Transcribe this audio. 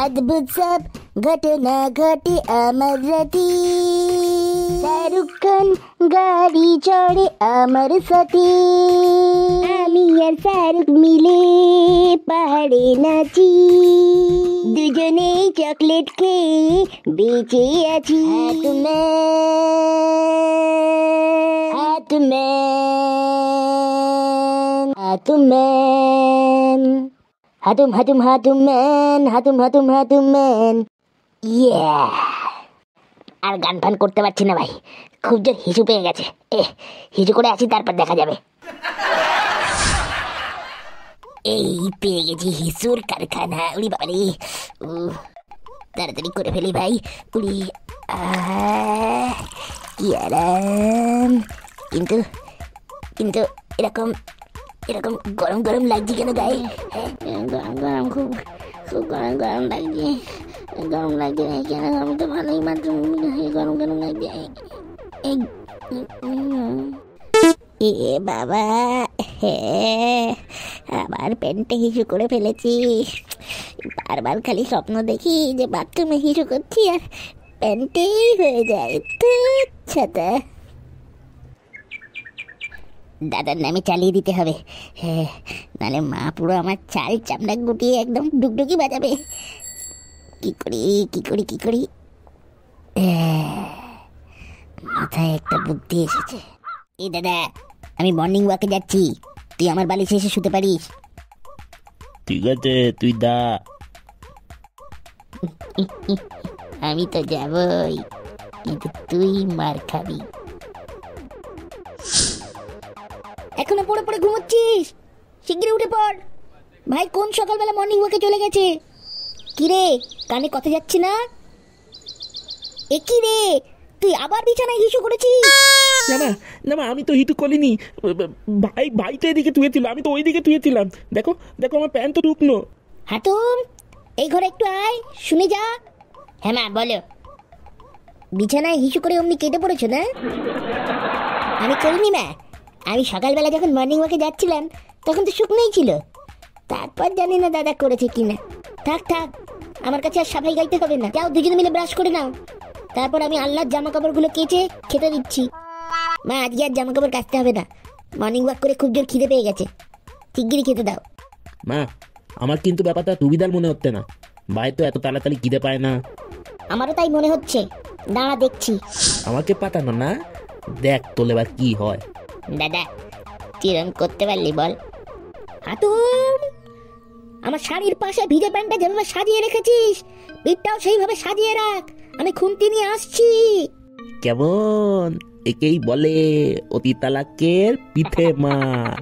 अद्भुत सब घटना घटे আমার রাতে শাহরুখ খান গাড়ি চড়ে আমার সাথে আমি আর শাহরুখ মিলে পাহাড়ে নাচি দুজনেই চকলেট খেয়ে বেঁচে আছি হাতুম হাতুম হাতুম ম্যান ইয়া আর গান ফান করতে পারছি না ভাই, খুব জোর হিসু পেয়ে গেছে। হিসু করে আছি, তারপর দেখা যাবে। এই পেয়ে গেছি হিসুর কারখানা। উড়ি বাবারে, তাড়াতাড়ি করে ফেলি ভাই। উড়ি, কি আরাম। কিন্তু কিন্তু এরকম এরকম গরম গরম লাগছে কেন গায়ে? গরম গরম, খুব খুব গরম গরম লাগছে। গরম লাগছে না কেন? আমি তো ভালোই মাত্র গরম গরম লাগছে। এ বাবা, আবার প্যান্টে হিসু করে ফেলেছি। বারবার খালি স্বপ্ন দেখি যে বাথরুমে হিসু করছি আর প্যান্টেই হয়ে যায়। ছাতা দাদার নামে চালিয়ে দিতে হবে, নাহলে মা পুরো আমার চাল চামড়া গুটিয়ে একদম ডুগডুগি বাজাবে। কি করি মাথায় একটা বুদ্ধি এসেছে। এই দাদা, আমি মর্নিং ওয়াকে যাচ্ছি, তুই আমার বালিশে এসে শুতে পারিস? ঠিক আছে, তুই দা। আমি তো যাবই, কিন্তু তুই মার খাবি। এখনো পড়ে পড়ে ঘুমোচ্ছিস? শিগগিরই উঠে পড় ভাই, কোন সকালবেলা মর্নিং ওয়াকে চলে গেছে। কি রে, কানে কথা যাচ্ছে না? এ কি রে, তুই আবার বিছানায় হিসু করেছিস? না মা, আমি তো হিটু করিনি। ভাই তো এদিকে তুয়েছিল, আমি তো ওইদিকে তুয়েছিলাম। দেখো দেখো, আমার প্যান্ট তো ঢুকনো। হাতুম, এই ঘরে একটু আয়, শুনে যা। হ্যাঁ মা, বলো। বিছানায় হিসু করে অমনি কেটে পড়েছো না? আমি করিনি মা, আমি সকালবেলা যখন মর্নিং ওয়াকে যাচ্ছিলাম তখন তো শুকনোই ছিল। তারপর জানি না দাদা করেছে কিনা। থাক থাক, আমার কাছে আর সাফাই গাইতে হবে না। যাও দুজনে মিলে ব্রাশ করে নাও, তারপর আমি আল্লাহর জামা কাপড়গুলো কেচে খেতে দিচ্ছি। মা, আজকে আর জামা কাপড় কাচতে হবে না, মর্নিং ওয়াক করে খুব জোর খিদে পেয়ে গেছে, শিগগিরই খেতে দাও। মা, আমার কিন্তু ব্যাপারটা সুবিধার মনে হচ্ছে না। ভাই তো এত তাড়াতাড়ি খিদে পায় না। আমারও তাই মনে হচ্ছে, দাঁড়া দেখছি। আমাকে পাঠানো না, দেখ তোর এবার কি হয়। দাদা, কিরম করতে পারলি বল? হাতুম, আমার শাড়ির পাশে ভিজে প্যান্টটা যেভাবে সাজিয়ে রেখেছিস, পিঠটাও সেইভাবে সাজিয়ে রাখ, আমি খুন্তি নিয়ে আসছি। কেমন? একেই বলে অতি তালাকের পিঠে মার।